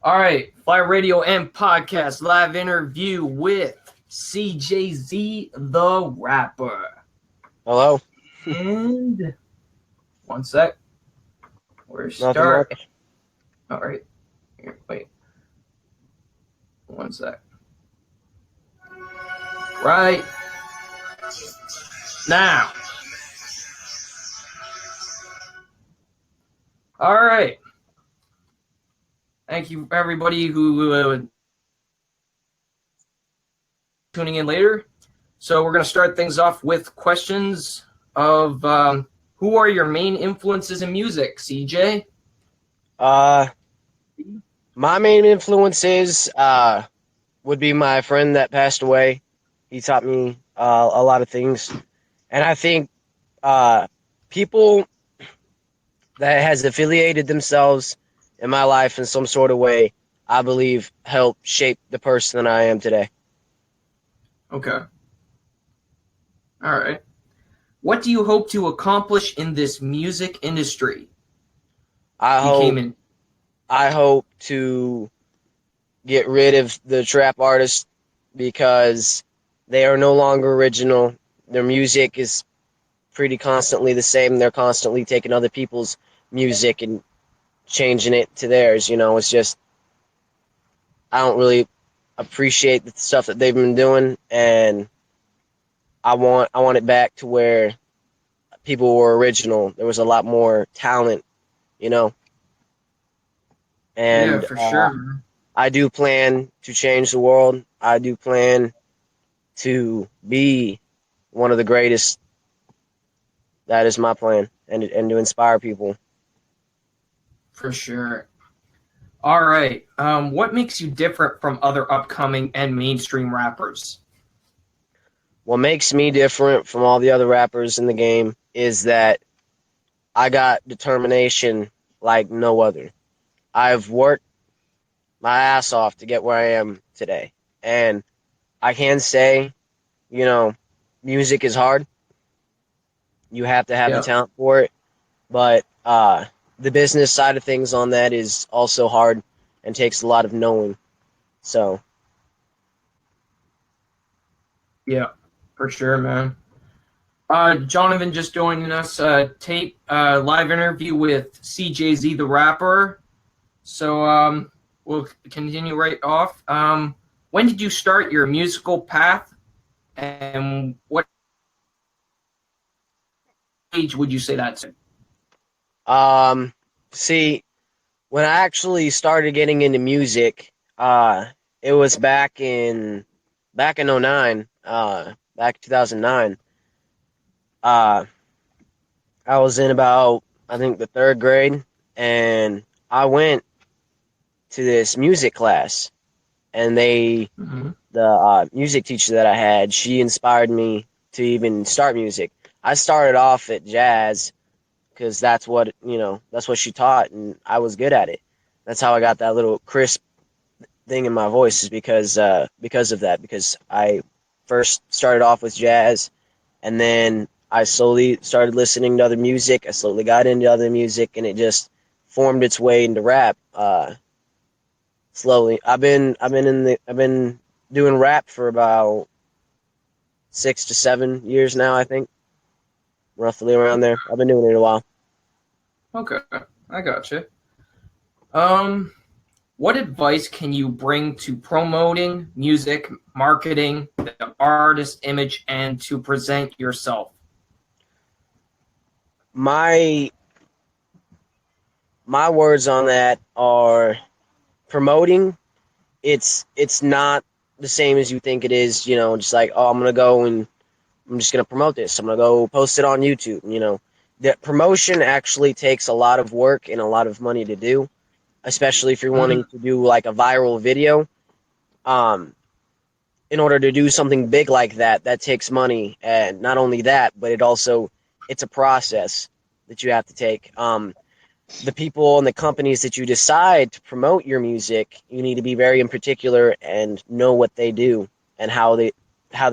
All right, Fly Radio and Podcast live interview with CJ'Z the rapper. Hello. And one sec. We're Nothing starting. much. All right. Here, wait. One sec. Right now. All right. Thank you, everybody who tuning in later. So we're going to start things off with questions of who are your main influences in music, CJ? My main influences would be my friend that passed away. He taught me a lot of things, and I think people that has affiliated themselves in my life in some sort of way, I believe, helped shape the person that I am today. Okay. All right. What do you hope to accomplish in this music industry? I You hope came in. I hope to get rid of the trap artists because they are no longer original. Their music is pretty constantly the same. They're constantly taking other people's music and changing it to theirs. It's just I don't really appreciate the stuff that they've been doing, and I want it back to where people were original. There was a lot more talent, you know. Yeah, And for sure. I do plan to change the world. I do plan to be one of the greatest. That is my plan, and to inspire people. For sure. All right. What makes you different from other upcoming and mainstream rappers? What makes me different from all the other rappers in the game is that I got determination like no other. I've worked my ass off to get where I am today. And I can say, you know, music is hard. You have to have the Yeah. talent for it. But the business side of things on that is also hard and takes a lot of knowing. So, Yeah, for sure, man. Jonathan just joining us. Tape live interview with CJ'Z the rapper. So we'll continue right off. When did you start your musical path, and what age would you say that's in? um, see, when I actually started getting into music, it was back in '09, back in 2009. Uh, I was in about, I think, the third grade, and I went to this music class, and Mm-hmm. the music teacher that I had, she inspired me to even start music. I started off at jazz because that's what she taught, and I was good at it. That's how I got that little crisp thing in my voice, is because of that. Because I first started off with jazz, and then I slowly started listening to other music. I slowly got into other music, and it just formed its way into rap. Slowly, I've been doing rap for about 6 to 7 years now. I think roughly around there. I've been doing it a while. Okay, I gotcha. Um, what advice can you bring to promoting music, marketing, the artist image, and to present yourself? My my words on that are promoting. It's not the same as you think it is. Just like, oh, I'm gonna go and I'm just gonna promote this. I'm gonna go post it on YouTube. The promotion actually takes a lot of work and a lot of money to do, especially if you're Mm-hmm. wanting to do like a viral video. Um, in order to do something big like that, that takes money, and not only that, but it's a process that you have to take. The people and the companies that you decide to promote your music, you need to be very in particular and know what they do and how they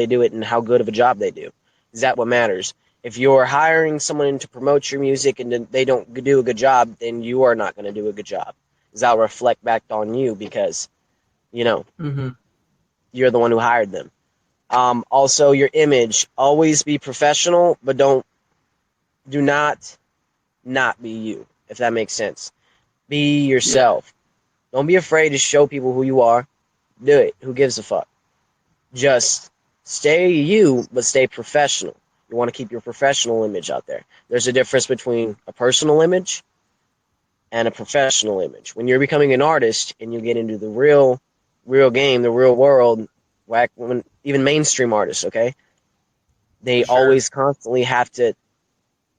do it and how good of a job they do. Is that what matters? If you're hiring someone to promote your music and they don't do a good job, then you are not going to do a good job. because that'll reflect back on you because, you know, Mm-hmm. you're the one who hired them. Also, your image. Always be professional, but do not be you, if that makes sense. Be Yeah. yourself. Don't be afraid to show people who you are. Do it. Who gives a fuck? Just stay you, but stay professional. You want to keep your professional image out there. There's a difference between a personal image and a professional image. When you're becoming an artist and you get into the real game, the real world, when even mainstream artists, okay, For they sure. always constantly have to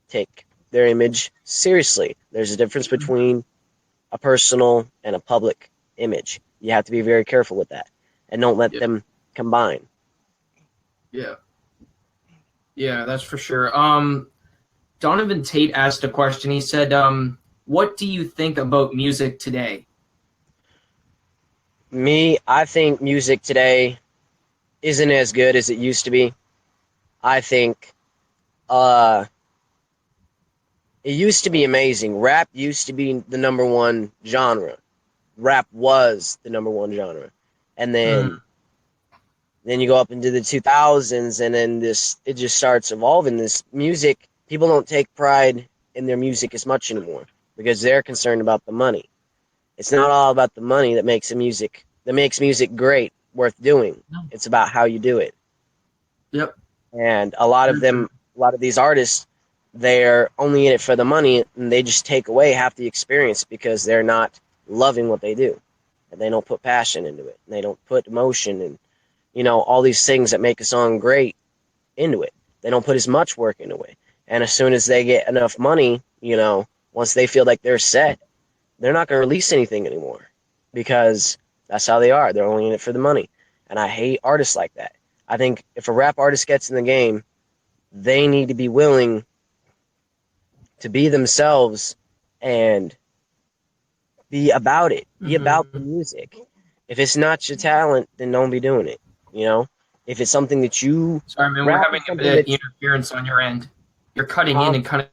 take their image seriously. There's a difference Mhm. between a personal and a public image. You have to be very careful with that and don't let Yeah. them combine. Yeah. Yeah, that's for sure. Donovan Tate asked a question. He said, "What do you think about music today?" Me, I think music today isn't as good as it used to be. I think uh it used to be amazing. Rap used to be the number one genre. Rap was the number one genre. And then Mm-hmm. you go up into the 2000s and then this it just starts evolving. This music, people don't take pride in their music as much anymore because they're concerned about the money. It's not all about the money that makes music great, worth doing. It's about how you do it. Yep. And Very true. a lot of these artists, they're only in it for the money, and they just take away half the experience because they're not loving what they do, and they don't put passion into it, and they don't put emotion and all these things that make a song great into it. They don't put as much work into it, and as soon as they get enough money, once they feel like they're set, they're not going to release anything anymore because that's how they are. They're only in it for the money, and I hate artists like that. I think if a rap artist gets in the game, they need to be willing to be themselves and be about it. Be about the Mm-hmm. music. If it's not your talent, then don't be doing it. You know, if it's something that you Sorry, man. We're rap having is a something bit of that's interference on your end. You're cutting in huh? and cutting.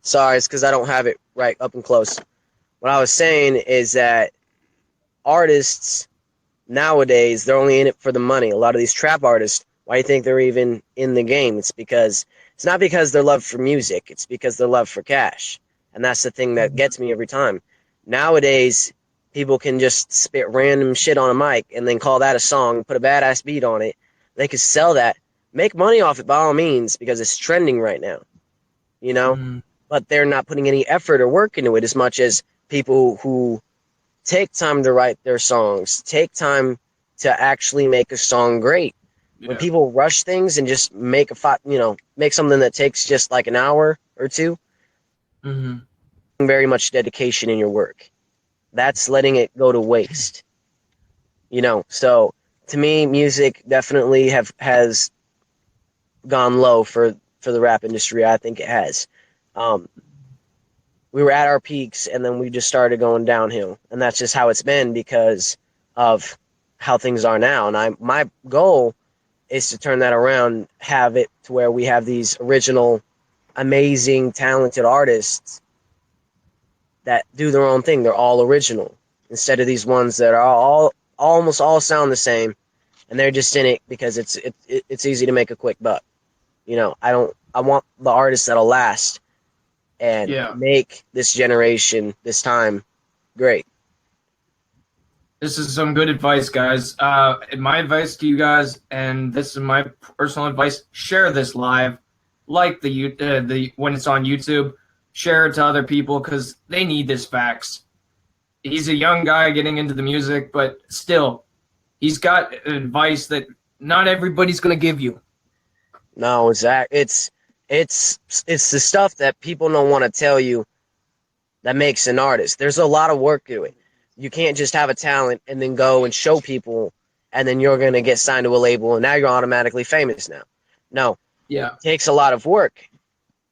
Sorry, it's because I don't have it right up and close. What I was saying is that artists nowadays they're only in it for the money. A lot of these trap artists, why do you think they're even in the game? It's not because their love for music, it's because their love for cash. And that's the thing that gets me every time. Nowadays, people can just spit random shit on a mic and then call that a song, put a badass beat on it. They could sell that, make money off it by all means because it's trending right now, you know? Mm-hmm. But they're not putting any effort or work into it as much as people who take time to write their songs, take time to actually make a song great. When Yeah. people rush things and just make something that takes just like an hour or two, Mm-hmm. very much dedication in your work. That's letting it go to waste. So to me, music definitely have has gone low for the rap industry. I think it has. Um, we were at our peaks and then we just started going downhill, and that's just how it's been because of how things are now. And my goal is to turn that around, have it to where we have these original, amazing, talented artists that do their own thing. They're all original instead of these ones that are all almost all sound the same, and they're just in it because it's easy to make a quick buck. I want the artists that'll last and Yeah. make this generation, this time, great. This is some good advice, guys. My advice to you guys, and this is my personal advice: share this live, like the when it's on YouTube, share it to other people because they need this facts. He's a young guy getting into the music, but still, he's got advice that not everybody's gonna give you. No, Zach, it's it's the stuff that people don't want to tell you that makes an artist. There's a lot of work to it. You can't just have a talent and then go and show people and then you're going to get signed to a label and now you're automatically famous now. No, Yeah. it takes a lot of work.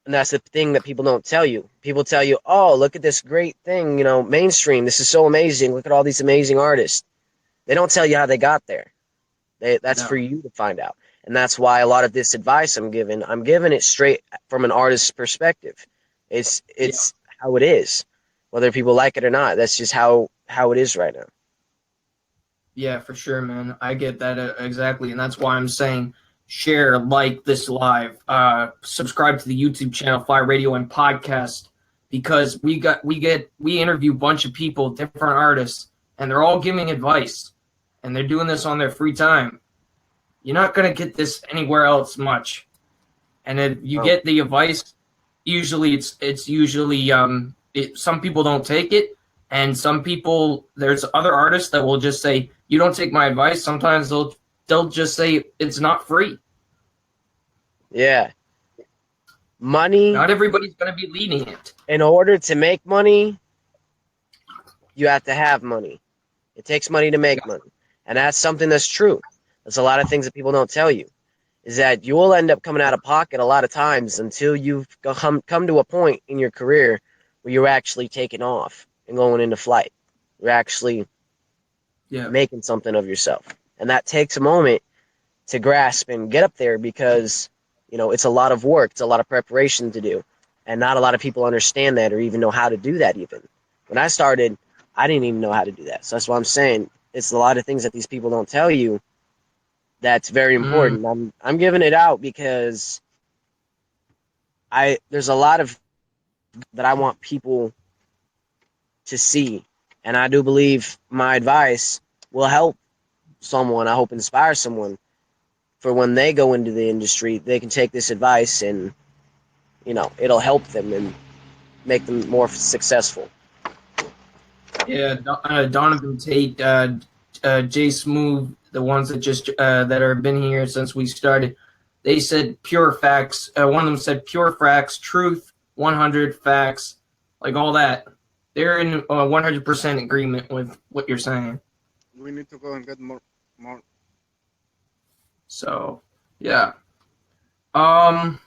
And that's the thing that people don't tell you. People tell you, "Oh, look at this great thing, mainstream. This is so amazing. Look at all these amazing artists." They don't tell you how they got there. That's for No. you to find out. And that's why a lot of this advice I'm giving it straight from an artist's perspective. It's Yeah. it's how it is. whether people like it or not. That's just how it is right now. Yeah, for sure, man. I get that exactly, and that's why I'm saying share, like this live, subscribe to the YouTube channel, Fly Radio and Podcast, because we interview a bunch of people, different artists, and they're all giving advice, and they're doing this on their free time. You're not gonna get this anywhere else much, and if you Oh, get the advice, usually it's usually some people don't take it, and some people there's other artists that will just say you don't take my advice. Sometimes they'll just say it's not free. yeah. Money, Not everybody's going to be leading it. in order to make money, you have to have money. It takes money to make Yeah. money. And that's something that's true. There's a lot of things that people don't tell you. Is that you will end up coming out of pocket a lot of times until you've come to a point in your career where you're actually taking off and going into flight. You're actually Yeah. making something of yourself. And that takes a moment to grasp and get up there because, it's a lot of work, it's a lot of preparation to do. And not a lot of people understand that or even know how to do that even. When I started, I didn't even know how to do that. So that's why I'm saying it's a lot of things that these people don't tell you that's very Mm, important. I'm giving it out because there's a lot of that I want people to see. And I do believe my advice will help someone, I hope inspire someone for when they go into the industry, they can take this advice and, it'll help them and make them more successful. yeah. Donovan Tate, Jay Smooth, the ones that just that have been here since we started. They said pure facts. One of them said pure facts, truth, 100 facts, like all that. They're in 100% agreement with what you're saying. We need to go and get more. So, yeah. Um,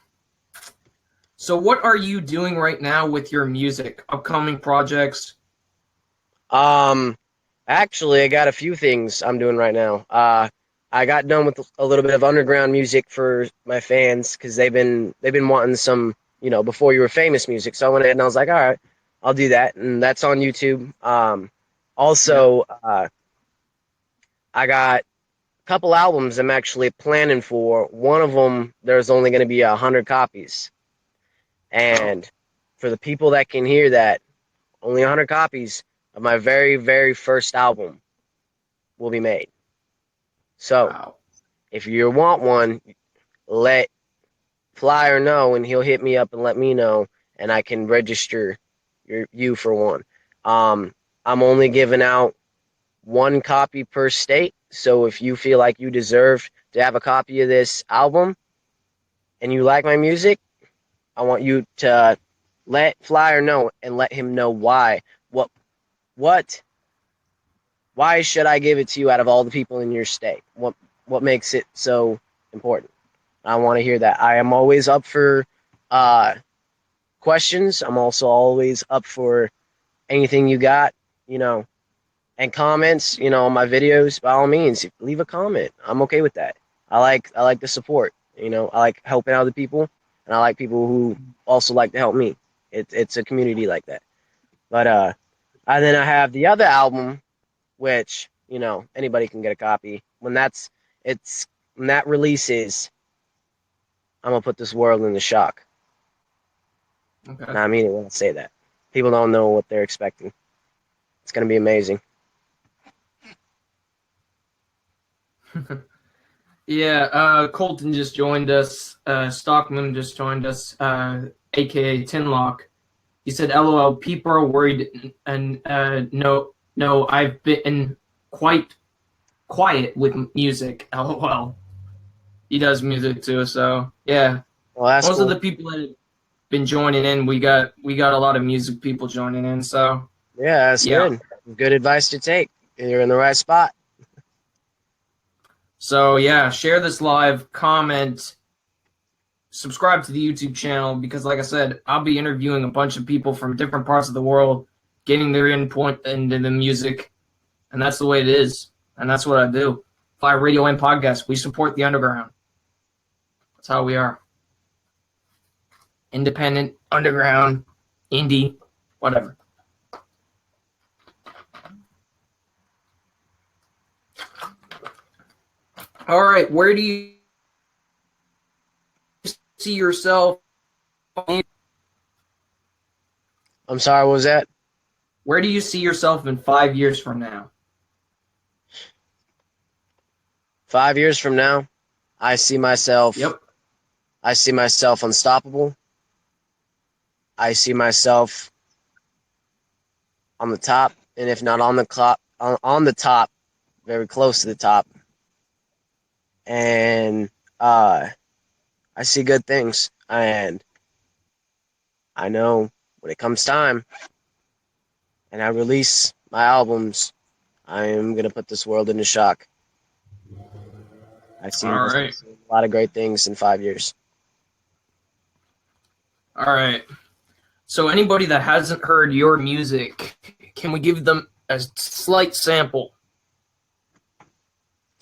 so what are you doing right now with your music? Upcoming projects? Um, Actually, I got a few things I'm doing right now. I got done with a little bit of underground music for my fans because they've been wanting some, before you were famous music. So I went ahead and I was like, all right, I'll do that, and that's on YouTube. Yeah. Also, I got a couple albums I'm actually planning for. One of them, there's only going to be 100 copies, Oh, and for the people that can hear that, only 100 copies of my very, very first album will be made. So wow. if you want one, let Flyer know, and he'll hit me up and let me know, and I can register you for one. I'm only giving out one copy per state. So if you feel like you deserve to have a copy of this album and you like my music, I want you to let Flyer know and let him know why. What why should I give it to you out of all the people in your state? What makes it so important? I want to hear that. I am always up for uh, questions. I'm also always up for anything you got, you know, and comments, on my videos. By all means, leave a comment. I'm okay with that. I like the support. I like helping other people, and I like people who also like to help me. It's a community like that. But and then I have the other album, which anybody can get a copy. It's when that releases, I'm gonna put this world into shock. And Okay. I mean it when I say that. People don't know what they're expecting. It's gonna be amazing. Yeah, Colton just joined us. Stockman just joined us, aka Tinlock. He said, "LOL, people are worried, and no, no, I've been quite quiet with music. LOL." He does music too, so yeah. Well, that's Most of the cool. people that have been joining in, we got a lot of music people joining in. So Yeah, that's yeah. good. Good advice to take. You're in the right spot. So yeah, share this live, comment, subscribe to the YouTube channel because, like I said, I'll be interviewing a bunch of people from different parts of the world, getting their input into the music, and that's the way it is, and that's what I do. Fly Radio and Podcast. We support the underground. That's how we are. Independent, underground, indie, whatever. All right, where do you see yourself? I'm sorry, what was that? Where do you see yourself in 5 years from now? 5 years from now, I see myself. Yep. I see myself unstoppable. I see myself on the top, and if not on the top, on the top, very close to the top. And I see good things, and I know when it comes time, and I release my albums, I am gonna put this world into shock. I see All right. a lot of great things in 5 years. All right. So anybody that hasn't heard your music, can we give them a slight sample?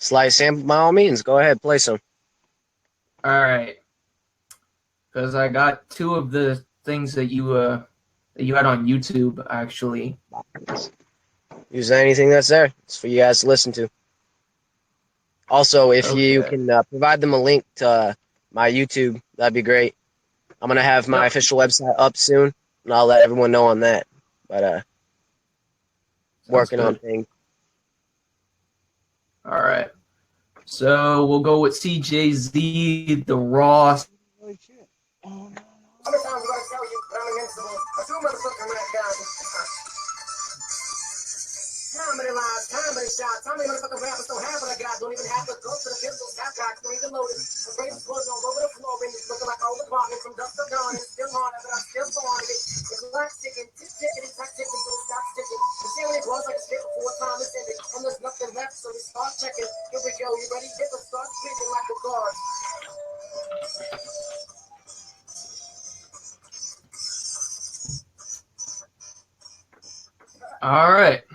Slight sample, by all means. Go ahead, play some. All right. Because I got two of the things that you had on YouTube actually. Use anything that's there. It's for you guys to listen to. Also, if you Okay. can provide them a link to my YouTube, that'd be great. I'm gonna have my Yep. official website up soon, and I'll let everyone know on that. But Sounds working on good. things. All right. So we'll go with CJ'Z, the Raw. Holy shit. Oh, no. How many times do I tell you that I'm invincible? I do motherfucking rap, guys. How many lies, how many shots, how many motherfucking rappers don't have what I got? Don't even have to go to the pistols, half cocks, don't even load it. The greatest was all over the floor, and it's looking like old apartment from dusk to dawn. And still harder, but I'm still so on it. It's like sticking, tick ticking, it's like ticking, don't stop sticking. The ceiling was like a stick before time is ended. And there's nothing left, so we start checking. Here we go, you ready? Get the start speaking like a guard. All right.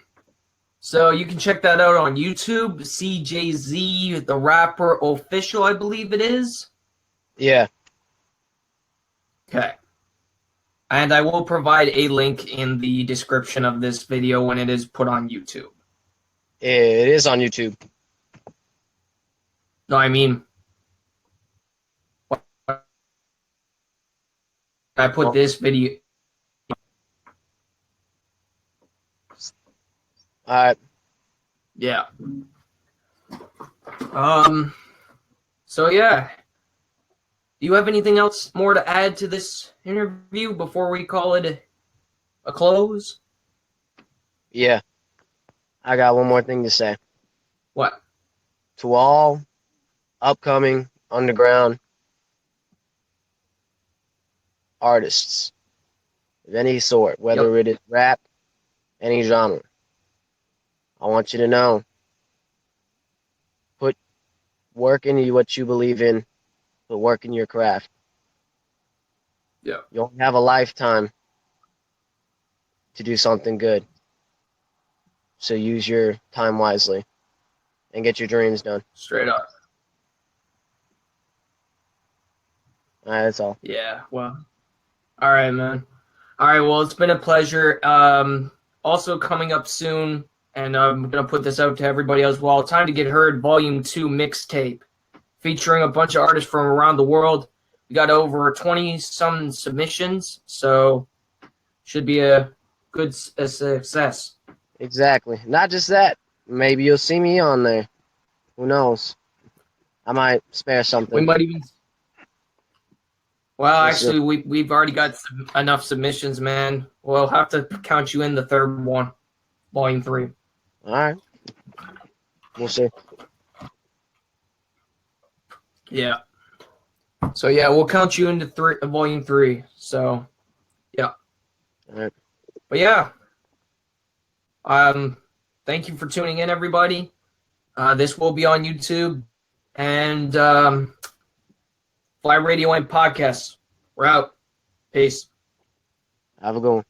So you can check that out on YouTube, CJ'Z, the Rapper Official, I believe it is. Yeah, Okay. And I will provide a link in the description of this video when it is put on YouTube. it is on YouTube. No, I mean, I put this video. All right. Yeah. So yeah. Do you have anything else more to add to this interview before we call it a close? Yeah, I got one more thing to say. What? To all upcoming underground artists of any sort, whether it is rap, any genre, I want you to know, put work into what you believe in, put work in your craft. Yeah. You only have a lifetime to do something good. So use your time wisely and get your dreams done. Straight up. All right, that's all. Yeah. Well. All right, man. All right. Well, it's been a pleasure. Also coming up soon, and I'm gonna put this out to everybody as well. Time to Get Heard, Volume 2 mixtape, featuring a bunch of artists from around the world. We got over 20-some submissions, so should be a good success. Exactly. Not just that. Maybe you'll see me on there. Who knows? I might spare We something. might even. Well, We'll see. actually, we've already got enough submissions, man. We'll have to count you in the third one, Volume 3. All right. We'll see. Yeah. So yeah, we'll count you into Volume 3. So, yeah. All right. But yeah. Thank you for tuning in, everybody. This will be on YouTube and Fly Radio and Podcasts. We're out. Peace. Have a good one.